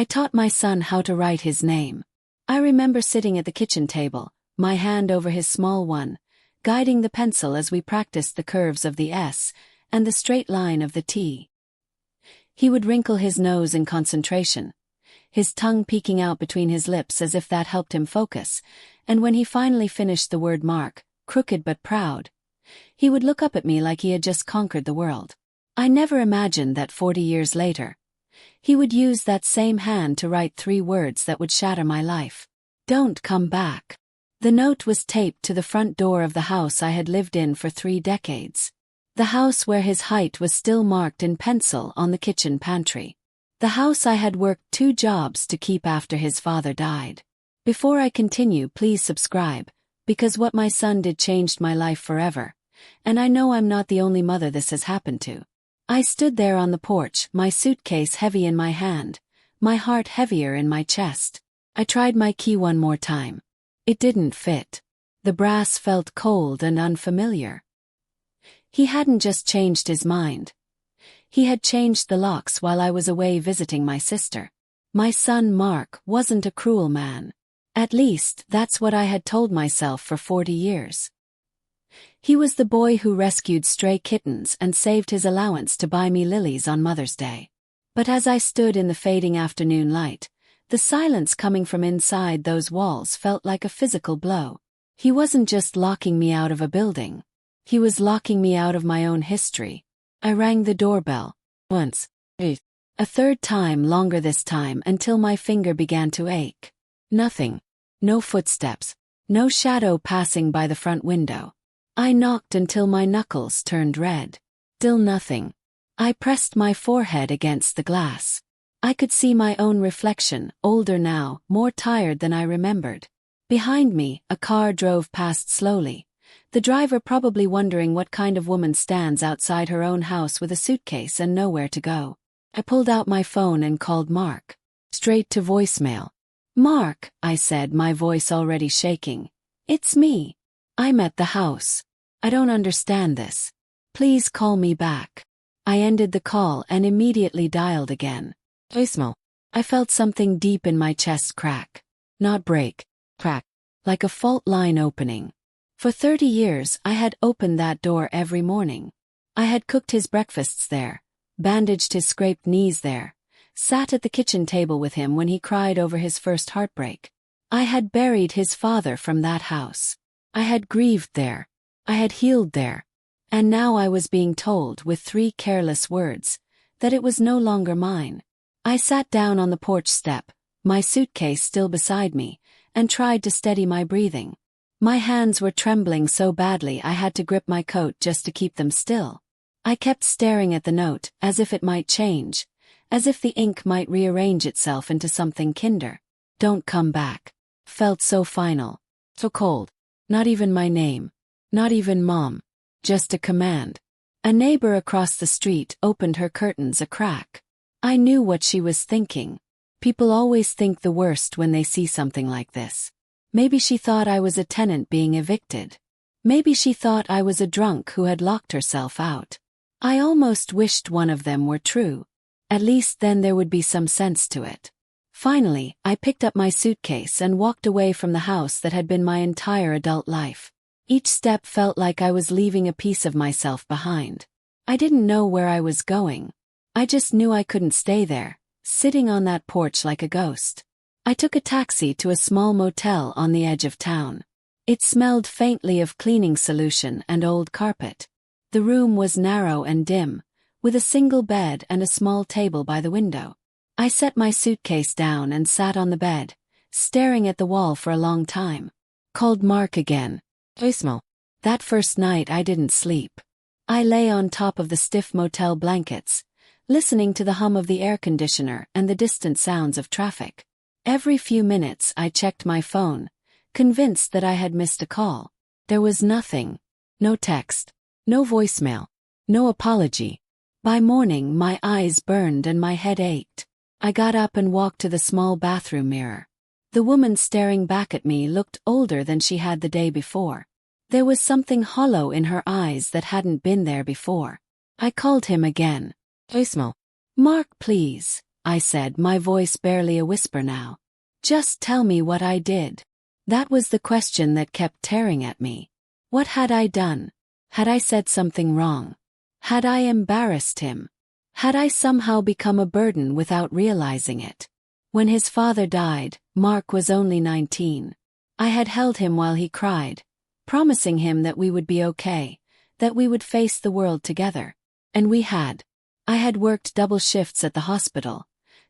I taught my son how to write his name. I remember sitting at the kitchen table, my hand over his small one, guiding the pencil as we practiced the curves of the S and the straight line of the T. He would wrinkle his nose in concentration, his tongue peeking out between his lips as if that helped him focus, and when he finally finished the word mark, crooked but proud, he would look up at me like he had just conquered the world. I never imagined that 40 years later, he would use that same hand to write 3 words that would shatter my life. Don't come back. The note was taped to the front door of the house I had lived in for 3 decades. The house where his height was still marked in pencil on the kitchen pantry. The house I had worked 2 jobs to keep after his father died. Before I continue, please subscribe, because what my son did changed my life forever, and I know I'm not the only mother this has happened to. I stood there on the porch, my suitcase heavy in my hand, my heart heavier in my chest. I tried my key one more time. It didn't fit. The brass felt cold and unfamiliar. He hadn't just changed his mind. He had changed the locks while I was away visiting my sister. My son Mark wasn't a cruel man. At least, that's what I had told myself for 40 years. He was the boy who rescued stray kittens and saved his allowance to buy me lilies on Mother's Day. But as I stood in the fading afternoon light, the silence coming from inside those walls felt like a physical blow. He wasn't just locking me out of a building. He was locking me out of my own history. I rang the doorbell. Once. A 3rd time, longer this time, until my finger began to ache. Nothing. No footsteps. No shadow passing by the front window. I knocked until my knuckles turned red. Still nothing. I pressed my forehead against the glass. I could see my own reflection, older now, more tired than I remembered. Behind me, a car drove past slowly, the driver probably wondering what kind of woman stands outside her own house with a suitcase and nowhere to go. I pulled out my phone and called Mark. Straight to voicemail. "Mark," I said, my voice already shaking. "It's me. I'm at the house. I don't understand this. Please call me back." I ended the call and immediately dialed again. Voicemail. I felt something deep in my chest crack. Not break. Crack. Like a fault line opening. For 30 years I had opened that door every morning. I had cooked his breakfasts there, bandaged his scraped knees there, sat at the kitchen table with him when he cried over his first heartbreak. I had buried his father from that house. I had grieved there. I had healed there. And now I was being told, with 3 careless words, that it was no longer mine. I sat down on the porch step, my suitcase still beside me, and tried to steady my breathing. My hands were trembling so badly I had to grip my coat just to keep them still. I kept staring at the note, as if it might change, as if the ink might rearrange itself into something kinder. "Don't come back." Felt so final. So cold. Not even my name. Not even Mom. Just a command. A neighbor across the street opened her curtains a crack. I knew what she was thinking. People always think the worst when they see something like this. Maybe she thought I was a tenant being evicted. Maybe she thought I was a drunk who had locked herself out. I almost wished one of them were true. At least then there would be some sense to it. Finally, I picked up my suitcase and walked away from the house that had been my entire adult life. Each step felt like I was leaving a piece of myself behind. I didn't know where I was going. I just knew I couldn't stay there, sitting on that porch like a ghost. I took a taxi to a small motel on the edge of town. It smelled faintly of cleaning solution and old carpet. The room was narrow and dim, with a single bed and a small table by the window. I set my suitcase down and sat on the bed, staring at the wall for a long time. Called Mark again. Voicemail. That first night I didn't sleep. I lay on top of the stiff motel blankets, listening to the hum of the air conditioner and the distant sounds of traffic. Every few minutes I checked my phone, convinced that I had missed a call. There was nothing. No text. No voicemail. No apology. By morning my eyes burned and my head ached. I got up and walked to the small bathroom mirror. The woman staring back at me looked older than she had the day before. There was something hollow in her eyes that hadn't been there before. I called him again. Voicemail. "Mark, please. I said, my voice barely a whisper now. Just tell me what I did. That was the question that kept tearing at me. What had I done? Had I said something wrong? Had I embarrassed him? Had I somehow become a burden without realizing it? When his father died, Mark was only 19. I had held him while he cried, promising him that we would be okay, that we would face the world together. And we had. I had worked double shifts at the hospital,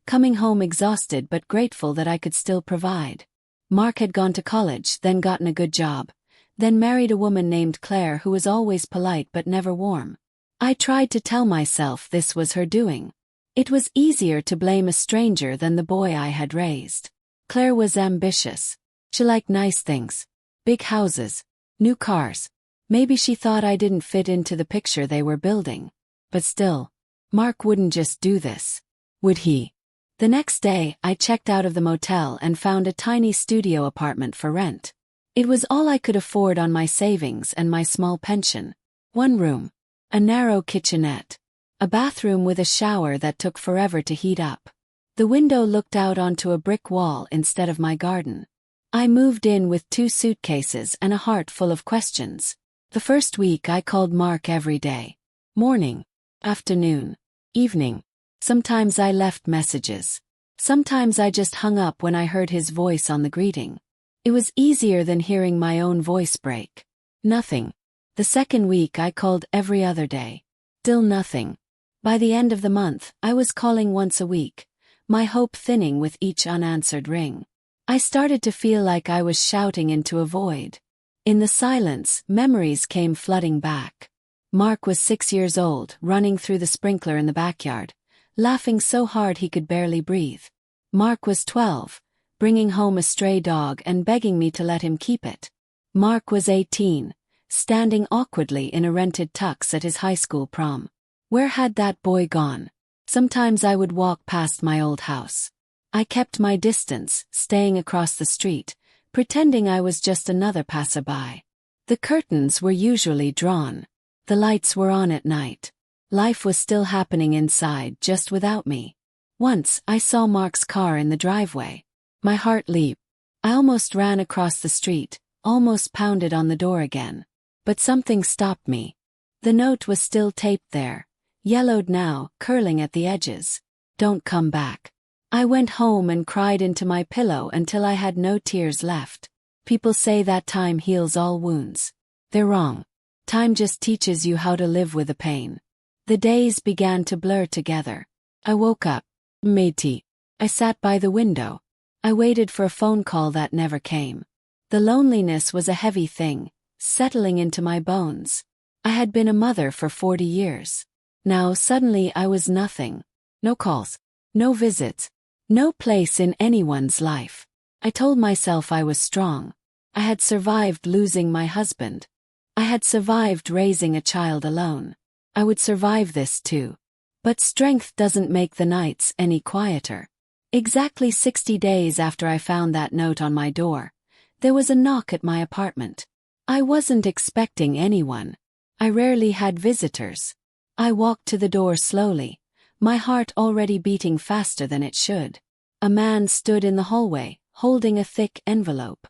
coming home exhausted but grateful that I could still provide. Mark had gone to college, then gotten a good job, then married a woman named Claire who was always polite but never warm. I tried to tell myself this was her doing. It was easier to blame a stranger than the boy I had raised. Claire was ambitious. She liked nice things. Big houses. New cars. Maybe she thought I didn't fit into the picture they were building. But still, Mark wouldn't just do this. Would he? The next day, I checked out of the motel and found a tiny studio apartment for rent. It was all I could afford on my savings and my small pension. 1 room. A narrow kitchenette. A bathroom with a shower that took forever to heat up. The window looked out onto a brick wall instead of my garden. I moved in with 2 suitcases and a heart full of questions. The first week I called Mark every day. Morning. Afternoon. Evening. Sometimes I left messages. Sometimes I just hung up when I heard his voice on the greeting. It was easier than hearing my own voice break. Nothing. The second week I called every other day. Still nothing. By the end of the month, I was calling once a week, my hope thinning with each unanswered ring. I started to feel like I was shouting into a void. In the silence, memories came flooding back. Mark was 6 years old, running through the sprinkler in the backyard, laughing so hard he could barely breathe. Mark was 12, bringing home a stray dog and begging me to let him keep it. Mark was 18, standing awkwardly in a rented tux at his high school prom. Where had that boy gone? Sometimes I would walk past my old house. I kept my distance, staying across the street, pretending I was just another passerby. The curtains were usually drawn. The lights were on at night. Life was still happening inside, just without me. Once, I saw Mark's car in the driveway. My heart leaped. I almost ran across the street, almost pounded on the door again. But something stopped me. The note was still taped there, yellowed now, curling at the edges. Don't come back. I went home and cried into my pillow until I had no tears left. People say that time heals all wounds. They're wrong. Time just teaches you how to live with the pain. The days began to blur together. I woke up. Matey. I sat by the window. I waited for a phone call that never came. The loneliness was a heavy thing, settling into my bones. I had been a mother for 40 years. Now suddenly I was nothing. No calls. No visits. No place in anyone's life. I told myself I was strong. I had survived losing my husband. I had survived raising a child alone. I would survive this too. But strength doesn't make the nights any quieter. Exactly 60 days after I found that note on my door, there was a knock at my apartment. I wasn't expecting anyone. I rarely had visitors. I walked to the door slowly, my heart already beating faster than it should. A man stood in the hallway, holding a thick envelope.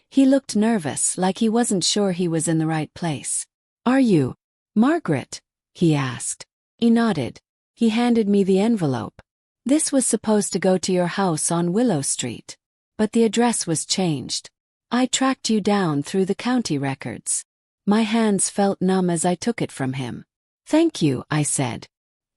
He looked nervous, like he wasn't sure he was in the right place. "Are you Margaret?" he asked. He nodded. He handed me the envelope. "This was supposed to go to your house on Willow Street. But the address was changed. I tracked you down through the county records." My hands felt numb as I took it from him. "Thank you," I said.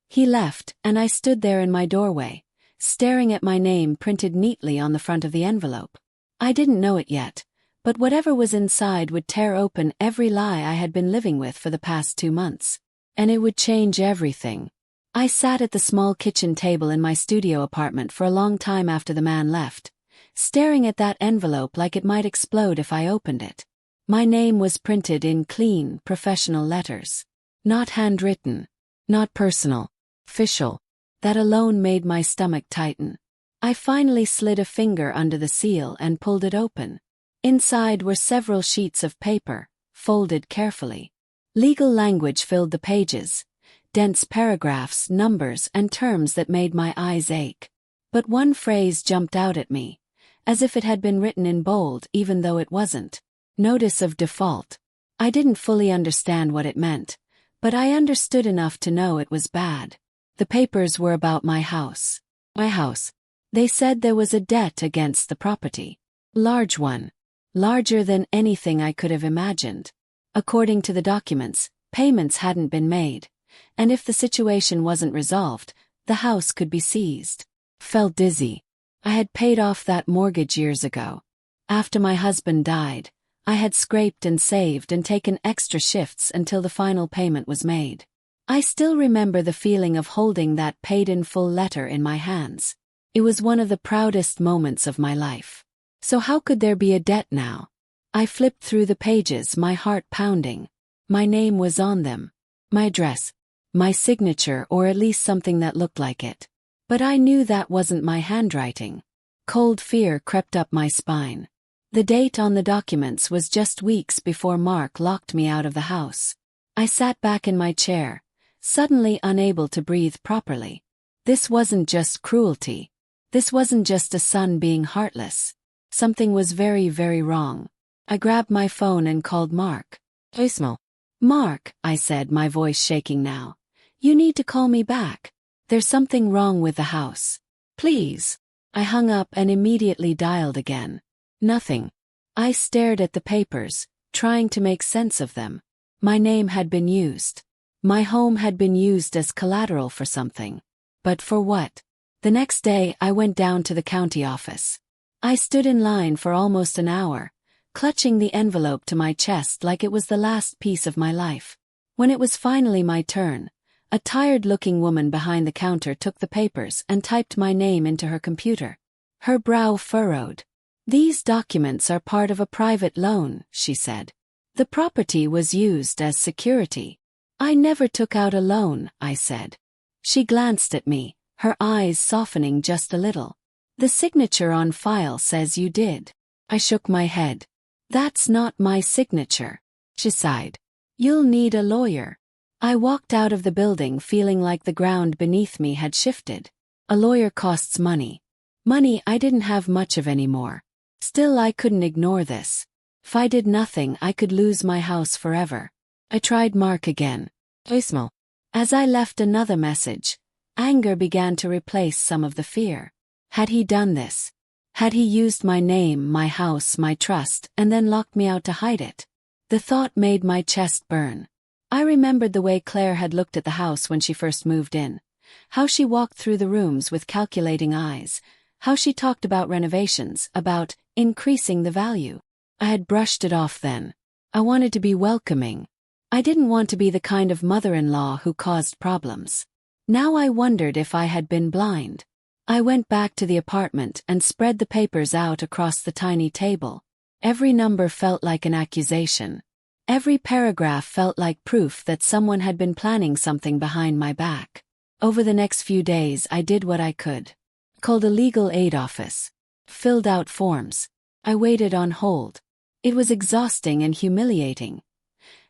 He left, and I stood there in my doorway, staring at my name printed neatly on the front of the envelope. I didn't know it yet, but whatever was inside would tear open every lie I had been living with for the past 2 months. And it would change everything. I sat at the small kitchen table in my studio apartment for a long time after the man left, staring at that envelope like it might explode if I opened it. My name was printed in clean, professional letters. Not handwritten. Not personal. Official. That alone made my stomach tighten. I finally slid a finger under the seal and pulled it open. Inside were several sheets of paper, folded carefully. Legal language filled the pages, dense paragraphs, numbers, and terms that made my eyes ache. But one phrase jumped out at me, as if it had been written in bold even though it wasn't. Notice of default. I didn't fully understand what it meant, but I understood enough to know it was bad. The papers were about my house. My house. They said there was a debt against the property. Large one. Larger than anything I could have imagined. According to the documents, payments hadn't been made, and if the situation wasn't resolved, the house could be seized. Felt dizzy. I had paid off that mortgage years ago. After my husband died, I had scraped and saved and taken extra shifts until the final payment was made. I still remember the feeling of holding that paid-in-full letter in my hands. It was one of the proudest moments of my life. So how could there be a debt now? I flipped through the pages, my heart pounding. My name was on them. My address. My signature, or at least something that looked like it. But I knew that wasn't my handwriting. Cold fear crept up my spine. The date on the documents was just weeks before Mark locked me out of the house. I sat back in my chair, suddenly unable to breathe properly. This wasn't just cruelty. This wasn't just a son being heartless. Something was very, very wrong. I grabbed my phone and called Mark. Voicemail. Mark, I said, my voice shaking now. You need to call me back. There's something wrong with the house. Please. I hung up and immediately dialed again. Nothing. I stared at the papers, trying to make sense of them. My name had been used. My home had been used as collateral for something. But for what? The next day I went down to the county office. I stood in line for almost an hour, clutching the envelope to my chest like it was the last piece of my life. When it was finally my turn, a tired-looking woman behind the counter took the papers and typed my name into her computer. Her brow furrowed. These documents are part of a private loan, she said. The property was used as security. I never took out a loan, I said. She glanced at me, her eyes softening just a little. The signature on file says you did. I shook my head. That's not my signature. She sighed. You'll need a lawyer. I walked out of the building feeling like the ground beneath me had shifted. A lawyer costs money. Money I didn't have much of anymore. Still, I couldn't ignore this. If I did nothing, I could lose my house forever. I tried Mark again. Voicemail. As I left another message, anger began to replace some of the fear. Had he done this? Had he used my name, my house, my trust, and then locked me out to hide it? The thought made my chest burn. I remembered the way Claire had looked at the house when she first moved in. How she walked through the rooms with calculating eyes. How she talked about renovations, about increasing the value. I had brushed it off then. I wanted to be welcoming. I didn't want to be the kind of mother-in-law who caused problems. Now I wondered if I had been blind. I went back to the apartment and spread the papers out across the tiny table. Every number felt like an accusation. Every paragraph felt like proof that someone had been planning something behind my back. Over the next few days I did what I could. Called a legal aid office. Filled out forms. I waited on hold. It was exhausting and humiliating.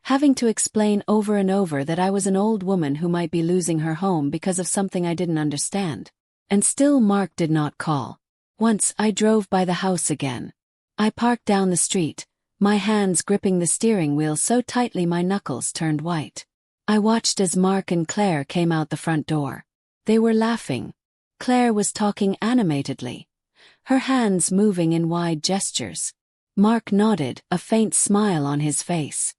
Having to explain over and over that I was an old woman who might be losing her home because of something I didn't understand. And still Mark did not call. Once I drove by the house again. I parked down the street, my hands gripping the steering wheel so tightly my knuckles turned white. I watched as Mark and Claire came out the front door. They were laughing. Claire was talking animatedly, her hands moving in wide gestures. Mark nodded, a faint smile on his face.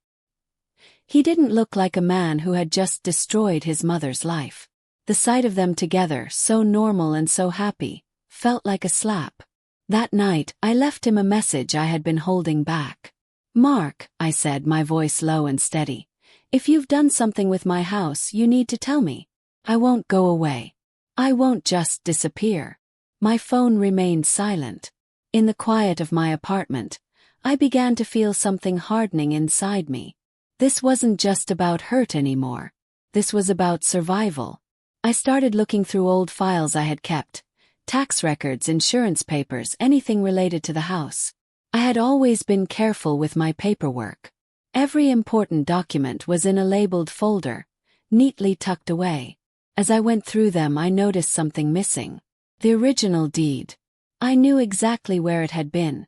He didn't look like a man who had just destroyed his mother's life. The sight of them together, so normal and so happy, felt like a slap. That night, I left him a message I had been holding back. Mark, I said, my voice low and steady, if you've done something with my house, you need to tell me. I won't go away. I won't just disappear. My phone remained silent. In the quiet of my apartment, I began to feel something hardening inside me. This wasn't just about hurt anymore. This was about survival. I started looking through old files I had kept. Tax records, insurance papers, anything related to the house. I had always been careful with my paperwork. Every important document was in a labeled folder, neatly tucked away. As I went through them, I noticed something missing. The original deed. I knew exactly where it had been,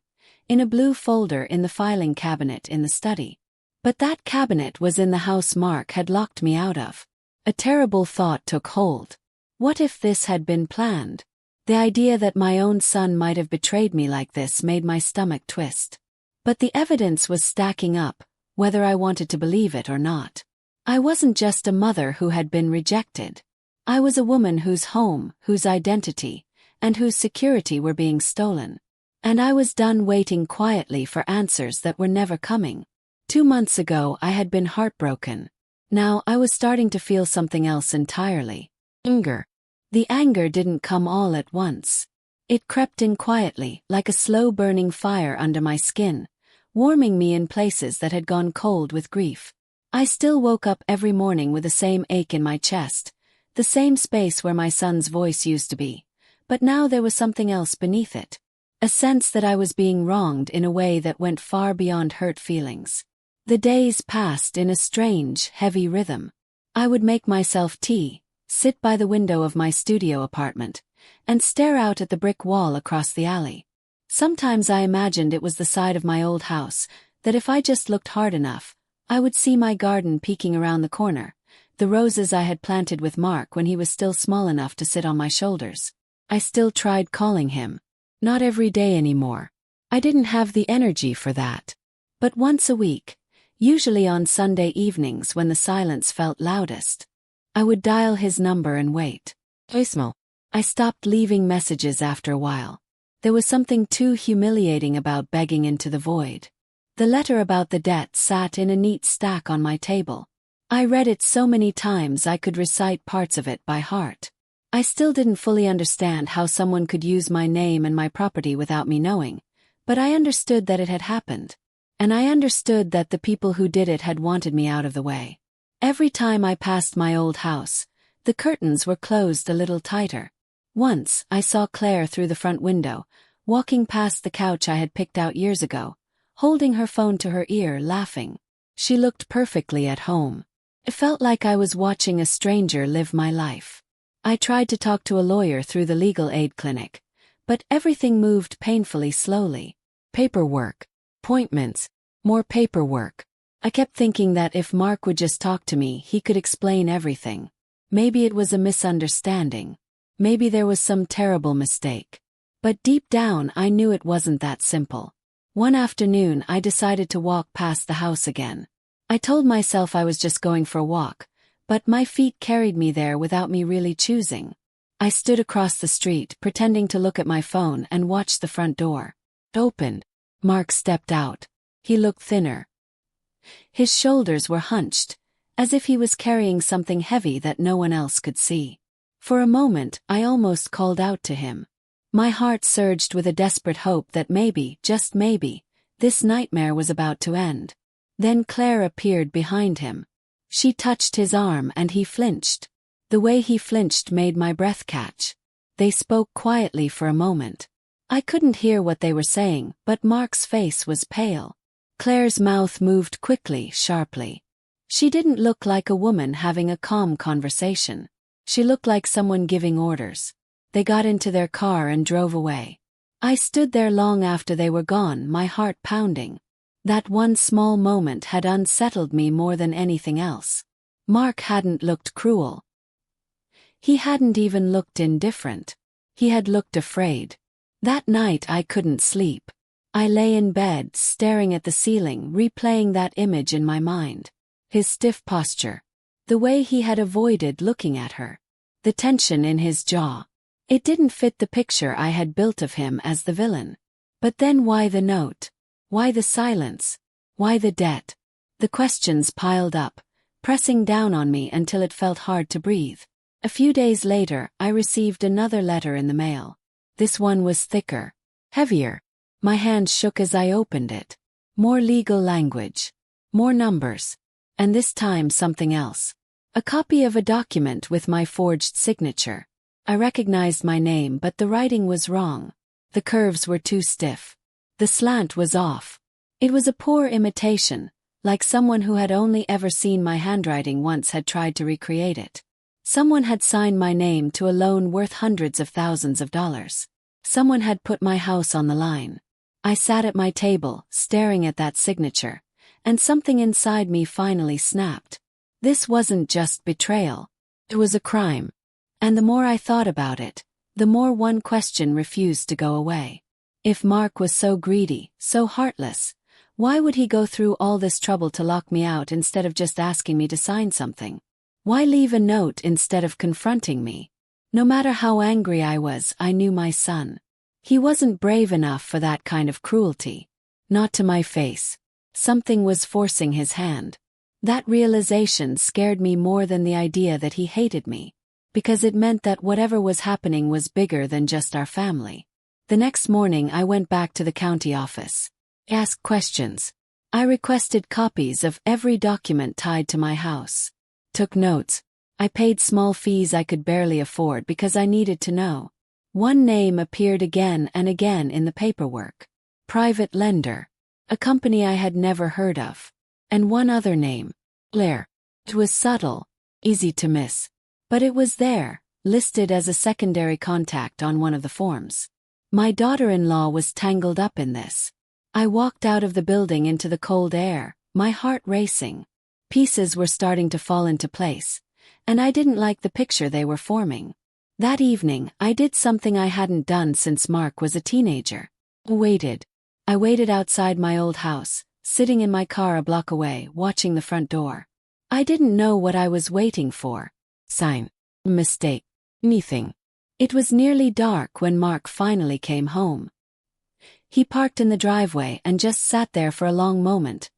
in a blue folder in the filing cabinet in the study. But that cabinet was in the house Mark had locked me out of. A terrible thought took hold. What if this had been planned? The idea that my own son might have betrayed me like this made my stomach twist. But the evidence was stacking up, whether I wanted to believe it or not. I wasn't just a mother who had been rejected. I was a woman whose home, whose identity, and whose security were being stolen. And I was done waiting quietly for answers that were never coming. 2 months ago I had been heartbroken. Now I was starting to feel something else entirely. Anger. The anger didn't come all at once. It crept in quietly, like a slow-burning fire under my skin, warming me in places that had gone cold with grief. I still woke up every morning with the same ache in my chest, the same space where my son's voice used to be, but now there was something else beneath it. A sense that I was being wronged in a way that went far beyond hurt feelings. The days passed in a strange, heavy rhythm. I would make myself tea, sit by the window of my studio apartment, and stare out at the brick wall across the alley. Sometimes I imagined it was the side of my old house, that if I just looked hard enough, I would see my garden peeking around the corner, the roses I had planted with Mark when he was still small enough to sit on my shoulders. I still tried calling him. Not every day anymore. I didn't have the energy for that. But once a week, usually on Sunday evenings when the silence felt loudest, I would dial his number and wait. Voicemail. I stopped leaving messages after a while. There was something too humiliating about begging into the void. The letter about the debt sat in a neat stack on my table. I read it so many times I could recite parts of it by heart. I still didn't fully understand how someone could use my name and my property without me knowing, but I understood that it had happened. And I understood that the people who did it had wanted me out of the way. Every time I passed my old house, the curtains were closed a little tighter. Once, I saw Claire through the front window, walking past the couch I had picked out years ago, holding her phone to her ear, laughing. She looked perfectly at home. It felt like I was watching a stranger live my life. I tried to talk to a lawyer through the legal aid clinic, but everything moved painfully slowly. Paperwork. Appointments. More paperwork. I kept thinking that if Mark would just talk to me, he could explain everything. Maybe it was a misunderstanding. Maybe there was some terrible mistake. But deep down I knew it wasn't that simple. One afternoon I decided to walk past the house again. I told myself I was just going for a walk, but my feet carried me there without me really choosing. I stood across the street, pretending to look at my phone, and watched the front door. It opened. Mark stepped out. He looked thinner. His shoulders were hunched, as if he was carrying something heavy that no one else could see. For a moment, I almost called out to him. My heart surged with a desperate hope that maybe, just maybe, this nightmare was about to end. Then Claire appeared behind him. She touched his arm and he flinched. The way he flinched made my breath catch. They spoke quietly for a moment. I couldn't hear what they were saying, but Mark's face was pale. Claire's mouth moved quickly, sharply. She didn't look like a woman having a calm conversation. She looked like someone giving orders. They got into their car and drove away. I stood there long after they were gone, my heart pounding. That one small moment had unsettled me more than anything else. Mark hadn't looked cruel. He hadn't even looked indifferent. He had looked afraid. That night I couldn't sleep. I lay in bed, staring at the ceiling, replaying that image in my mind. His stiff posture. The way he had avoided looking at her. The tension in his jaw. It didn't fit the picture I had built of him as the villain. But then why the note? Why the silence? Why the debt? The questions piled up, pressing down on me until it felt hard to breathe. A few days later, I received another letter in the mail. This one was thicker, heavier. My hand shook as I opened it. More legal language. More numbers. And this time something else. A copy of a document with my forged signature. I recognized my name, but the writing was wrong. The curves were too stiff. The slant was off. It was a poor imitation, like someone who had only ever seen my handwriting once had tried to recreate it. Someone had signed my name to a loan worth hundreds of thousands of dollars. Someone had put my house on the line. I sat at my table, staring at that signature, and something inside me finally snapped. This wasn't just betrayal. It was a crime. And the more I thought about it, the more one question refused to go away. If Mark was so greedy, so heartless, why would he go through all this trouble to lock me out instead of just asking me to sign something? Why leave a note instead of confronting me? No matter how angry I was, I knew my son. He wasn't brave enough for that kind of cruelty. Not to my face. Something was forcing his hand. That realization scared me more than the idea that he hated me, because it meant that whatever was happening was bigger than just our family. The next morning I went back to the county office. Asked questions. I requested copies of every document tied to my house. Took notes. I paid small fees I could barely afford because I needed to know. One name appeared again and again in the paperwork. Private lender. A company I had never heard of. And one other name. Blair. It was subtle, easy to miss. But it was there, listed as a secondary contact on one of the forms. My daughter-in-law was tangled up in this. I walked out of the building into the cold air, my heart racing. Pieces were starting to fall into place, and I didn't like the picture they were forming. That evening, I did something I hadn't done since Mark was a teenager. I waited outside my old house, sitting in my car a block away, watching the front door. I didn't know what I was waiting for. Sign. Mistake. Anything. It was nearly dark when Mark finally came home. He parked in the driveway and just sat there for a long moment,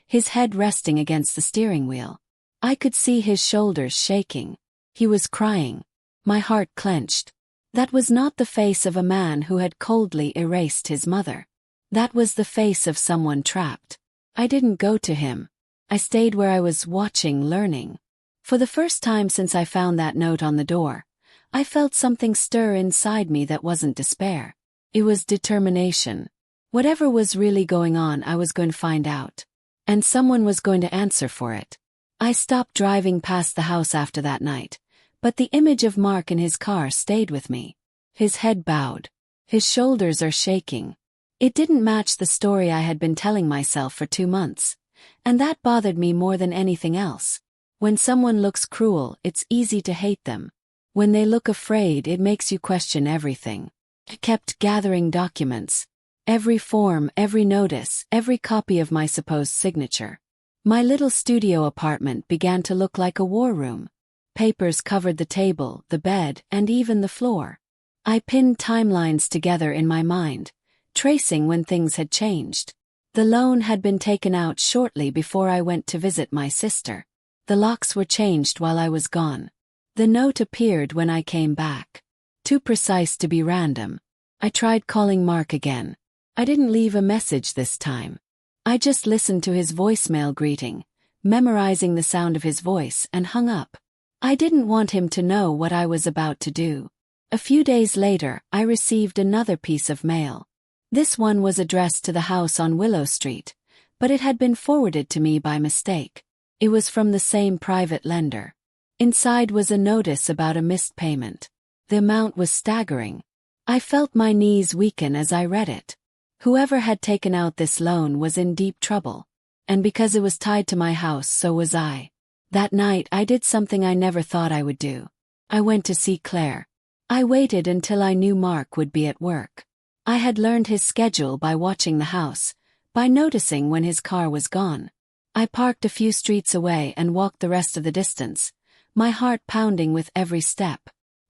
his head resting against the steering wheel. I could see his shoulders shaking. He was crying. My heart clenched. That was not the face of a man who had coldly erased his mother. That was the face of someone trapped. I didn't go to him. I stayed where I was, watching, learning. For the first time since I found that note on the door, I felt something stir inside me that wasn't despair. It was determination. Whatever was really going on, I was going to find out. And someone was going to answer for it. I stopped driving past the house after that night, but the image of Mark in his car stayed with me. His head bowed. His shoulders are shaking. It didn't match the story I had been telling myself for 2 months, and that bothered me more than anything else. When someone looks cruel, it's easy to hate them. When they look afraid, it makes you question everything. I kept gathering documents. Every form, every notice, every copy of my supposed signature. My little studio apartment began to look like a war room. Papers covered the table, the bed, and even the floor. I pinned timelines together in my mind, tracing when things had changed. The loan had been taken out shortly before I went to visit my sister. The locks were changed while I was gone. The note appeared when I came back. Too precise to be random. I tried calling Mark again. I didn't leave a message this time. I just listened to his voicemail greeting, memorizing the sound of his voice, and hung up. I didn't want him to know what I was about to do. A few days later, I received another piece of mail. This one was addressed to the house on Willow Street, but it had been forwarded to me by mistake. It was from the same private lender. Inside was a notice about a missed payment. The amount was staggering. I felt my knees weaken as I read it. Whoever had taken out this loan was in deep trouble. And because it was tied to my house, so was I. That night I did something I never thought I would do. I went to see Claire. I waited until I knew Mark would be at work. I had learned his schedule by watching the house, by noticing when his car was gone. I parked a few streets away and walked the rest of the distance, my heart pounding with every step.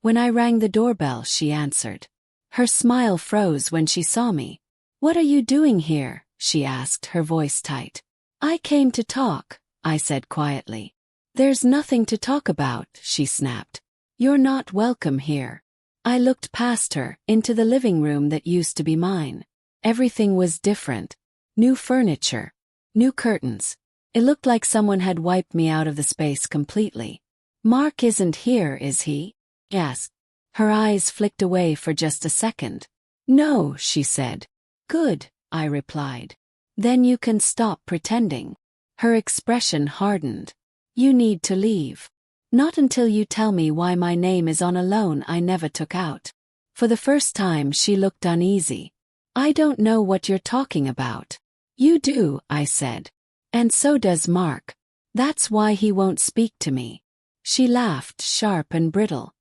When I rang the doorbell, she answered. Her smile froze when she saw me. "What are you doing here?" she asked, her voice tight. "I came to talk," I said quietly. "There's nothing to talk about," she snapped. "You're not welcome here." I looked past her, into the living room that used to be mine. Everything was different. New furniture. New curtains. It looked like someone had wiped me out of the space completely. "Mark isn't here, is he?" Yes. Her eyes flicked away for just a second. "No," she said. "Good," I replied. "Then you can stop pretending." Her expression hardened. You need to leave. Not until you tell me why my name is on a loan I never took out. For the first time she looked uneasy. I don't know what you're talking about. You do, I said. And so does Mark. That's why he won't speak to me. She laughed, sharp and brittle.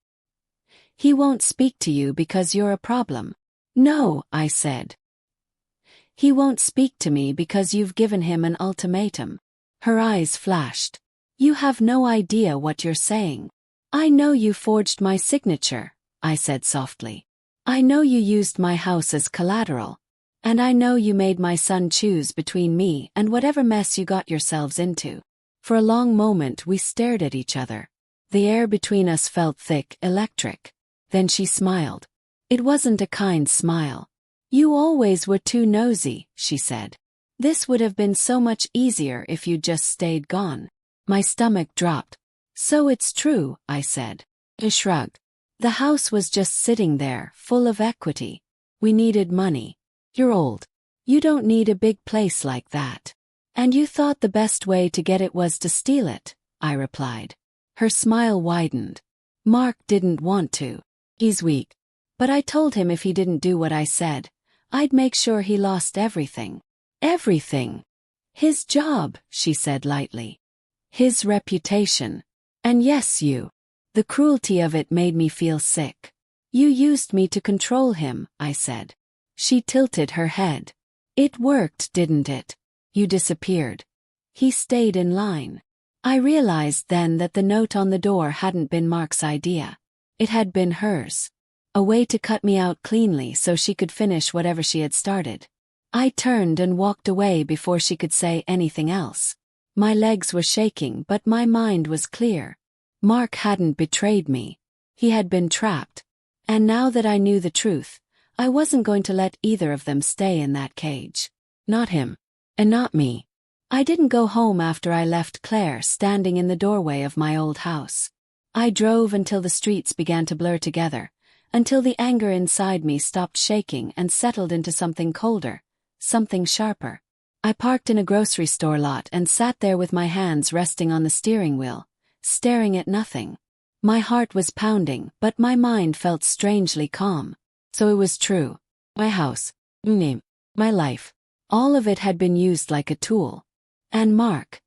He won't speak to you because you're a problem. No, I said. He won't speak to me because you've given him an ultimatum. Her eyes flashed. You have no idea what you're saying. I know you forged my signature, I said softly. I know you used my house as collateral. And I know you made my son choose between me and whatever mess you got yourselves into. For a long moment we stared at each other. The air between us felt thick, electric. Then she smiled. It wasn't a kind smile. You always were too nosy, she said. This would have been so much easier if you'd just stayed gone. My stomach dropped. So it's true, I said. I shrugged. The house was just sitting there, full of equity. We needed money. You're old. You don't need a big place like that. And you thought the best way to get it was to steal it, I replied. Her smile widened. Mark didn't want to. He's weak. But I told him if he didn't do what I said, I'd make sure he lost everything. Everything. His job, she said lightly. His reputation. And yes, you. The cruelty of it made me feel sick. You used me to control him, I said. She tilted her head. It worked, didn't it? You disappeared. He stayed in line. I realized then that the note on the door hadn't been Mark's idea. It had been hers. A way to cut me out cleanly so she could finish whatever she had started. I turned and walked away before she could say anything else. My legs were shaking, but my mind was clear. Mark hadn't betrayed me. He had been trapped. And now that I knew the truth, I wasn't going to let either of them stay in that cage. Not him. And not me. I didn't go home after I left Claire standing in the doorway of my old house. I drove until the streets began to blur together, until the anger inside me stopped shaking and settled into something colder, something sharper. I parked in a grocery store lot and sat there with my hands resting on the steering wheel, staring at nothing. My heart was pounding, but my mind felt strangely calm. So it was true. My house, name, my life, all of it had been used like a tool. And Mark,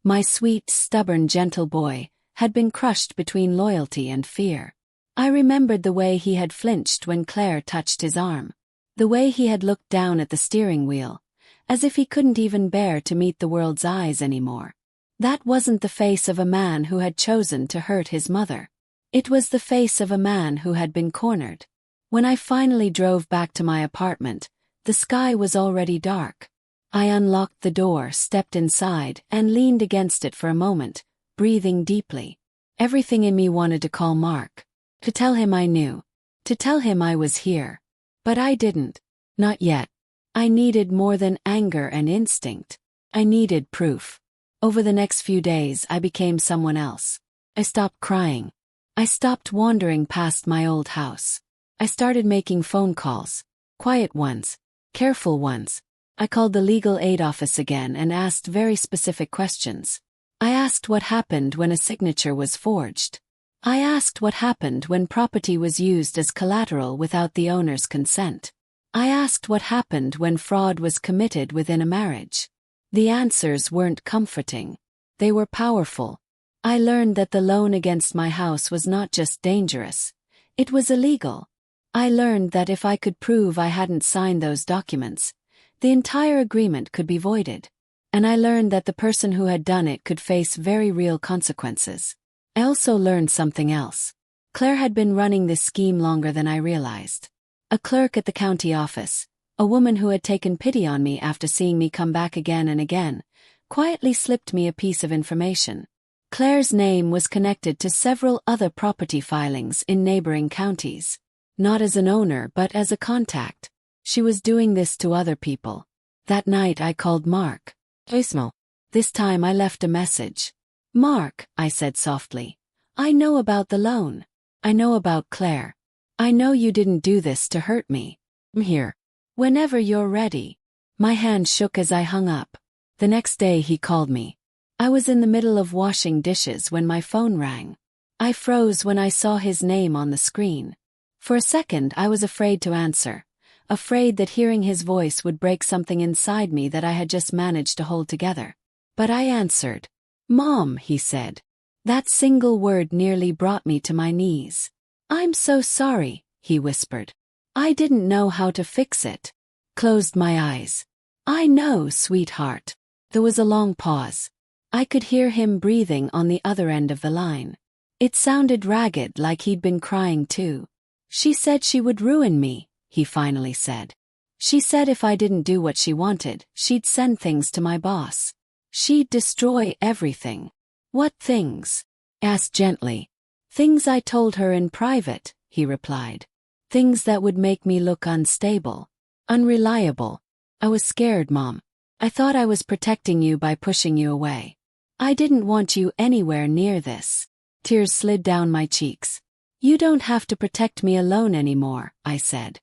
my sweet, stubborn, gentle boy, had been crushed between loyalty and fear. I remembered the way he had flinched when Claire touched his arm. The way he had looked down at the steering wheel, as if he couldn't even bear to meet the world's eyes anymore. That wasn't the face of a man who had chosen to hurt his mother. It was the face of a man who had been cornered. When I finally drove back to my apartment, the sky was already dark. I unlocked the door, stepped inside, and leaned against it for a moment, breathing deeply. Everything in me wanted to call Mark. To tell him I knew. To tell him I was here. But I didn't. Not yet. I needed more than anger and instinct. I needed proof. Over the next few days I became someone else. I stopped crying. I stopped wandering past my old house. I started making phone calls. Quiet ones. Careful ones. I called the legal aid office again and asked very specific questions. I asked what happened when a signature was forged. I asked what happened when property was used as collateral without the owner's consent. I asked what happened when fraud was committed within a marriage. The answers weren't comforting. They were powerful. I learned that the loan against my house was not just dangerous. It was illegal. I learned that if I could prove I hadn't signed those documents, the entire agreement could be voided. And I learned that the person who had done it could face very real consequences. I also learned something else. Claire had been running this scheme longer than I realized. A clerk at the county office, a woman who had taken pity on me after seeing me come back again and again, quietly slipped me a piece of information. Claire's name was connected to several other property filings in neighboring counties. Not as an owner but as a contact. She was doing this to other people. That night I called Mark. Voicemail. This time I left a message. Mark, I said softly. I know about the loan. I know about Claire. I know you didn't do this to hurt me. I'm here. Whenever you're ready. My hand shook as I hung up. The next day he called me. I was in the middle of washing dishes when my phone rang. I froze when I saw his name on the screen. For a second I was afraid to answer, afraid that hearing his voice would break something inside me that I had just managed to hold together. But I answered. "Mom," he said. That single word nearly brought me to my knees. "I'm so sorry," he whispered. "I didn't know how to fix it." Closed my eyes. "I know, sweetheart." There was a long pause. I could hear him breathing on the other end of the line. It sounded ragged, like he'd been crying too. "She said she would ruin me," he finally said. "She said if I didn't do what she wanted, she'd send things to my boss. She'd destroy everything." "What things?" asked gently. "Things I told her in private," he replied. "Things that would make me look unstable, unreliable." "I was scared, Mom. I thought I was protecting you by pushing you away. I didn't want you anywhere near this." Tears slid down my cheeks. "You don't have to protect me alone anymore," I said.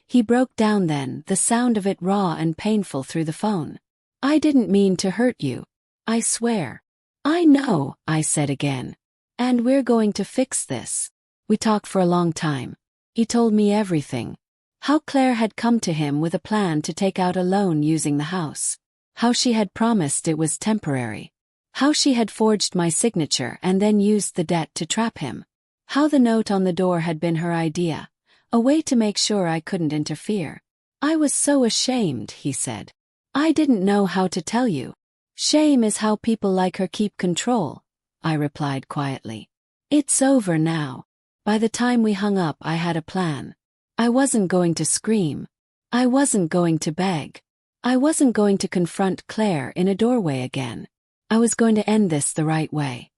He broke down then, the sound of it raw and painful through the phone. "I didn't mean to hurt you. I swear." "I know," I said again. "And we're going to fix this." We talked for a long time. He told me everything. How Claire had come to him with a plan to take out a loan using the house. How she had promised it was temporary. How she had forged my signature and then used the debt to trap him. How the note on the door had been her idea, a way to make sure I couldn't interfere. "I was so ashamed," he said. "I didn't know how to tell you." "Shame is how people like her keep control," I replied quietly. "It's over now." By the time we hung up, I had a plan. I wasn't going to scream. I wasn't going to beg. I wasn't going to confront Claire in a doorway again. I was going to end this the right way.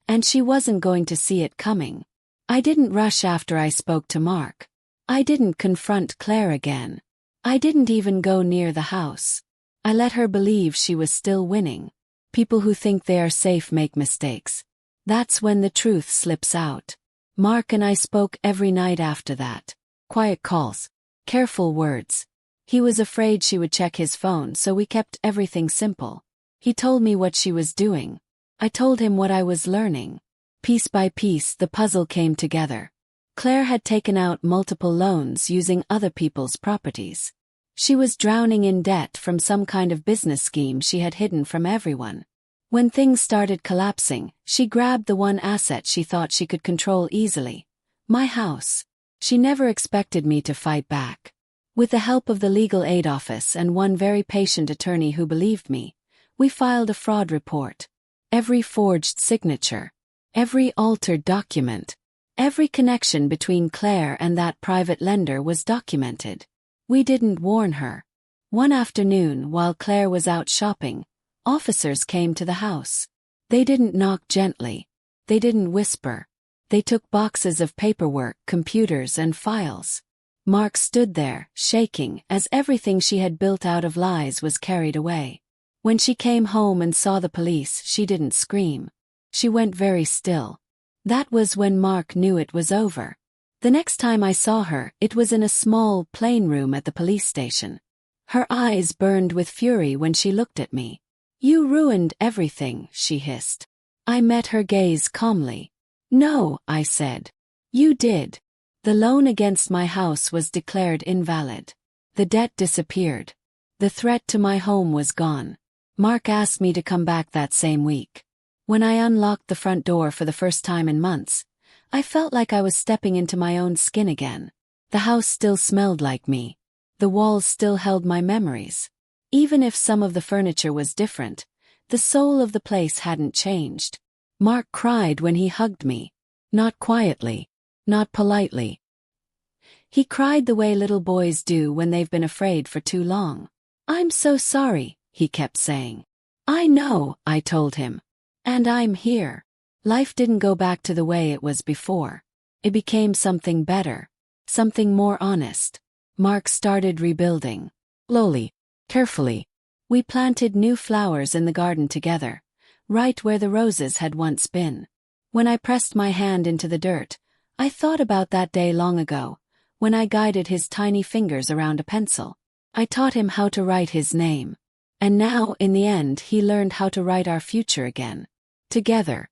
And she wasn't going to see it coming. I didn't rush after I spoke to Mark. I didn't confront Claire again. I didn't even go near the house. I let her believe she was still winning. People who think they are safe make mistakes. That's when the truth slips out. Mark and I spoke every night after that. Quiet calls. Careful words. He was afraid she would check his phone, so we kept everything simple. He told me what she was doing. I told him what I was learning. Piece by piece, the puzzle came together. Claire had taken out multiple loans using other people's properties. She was drowning in debt from some kind of business scheme she had hidden from everyone. When things started collapsing, she grabbed the one asset she thought she could control easily. My house. She never expected me to fight back. With the help of the legal aid office and one very patient attorney who believed me, we filed a fraud report. Every forged signature, every altered document, every connection between Claire and that private lender was documented. We didn't warn her. One afternoon, while Claire was out shopping, officers came to the house. They didn't knock gently. They didn't whisper. They took boxes of paperwork, computers, and files. Mark stood there, shaking, as everything she had built out of lies was carried away. When she came home and saw the police, she didn't scream. She went very still. That was when Mark knew it was over. The next time I saw her, it was in a small, plain room at the police station. Her eyes burned with fury when she looked at me. "You ruined everything," she hissed. I met her gaze calmly. "No," I said. "You did." The loan against my house was declared invalid. The debt disappeared. The threat to my home was gone. Mark asked me to come back that same week. When I unlocked the front door for the first time in months, I felt like I was stepping into my own skin again. The house still smelled like me. The walls still held my memories. Even if some of the furniture was different, the soul of the place hadn't changed. Mark cried when he hugged me. Not quietly. Not politely. He cried the way little boys do when they've been afraid for too long. "I'm so sorry," he kept saying. "I know," I told him. "And I'm here." Life didn't go back to the way it was before. It became something better. Something more honest. Mark started rebuilding. Slowly. Carefully. We planted new flowers in the garden together, right where the roses had once been. When I pressed my hand into the dirt, I thought about that day long ago, when I guided his tiny fingers around a pencil. I taught him how to write his name. And now, in the end, he learned how to write our future again. Together,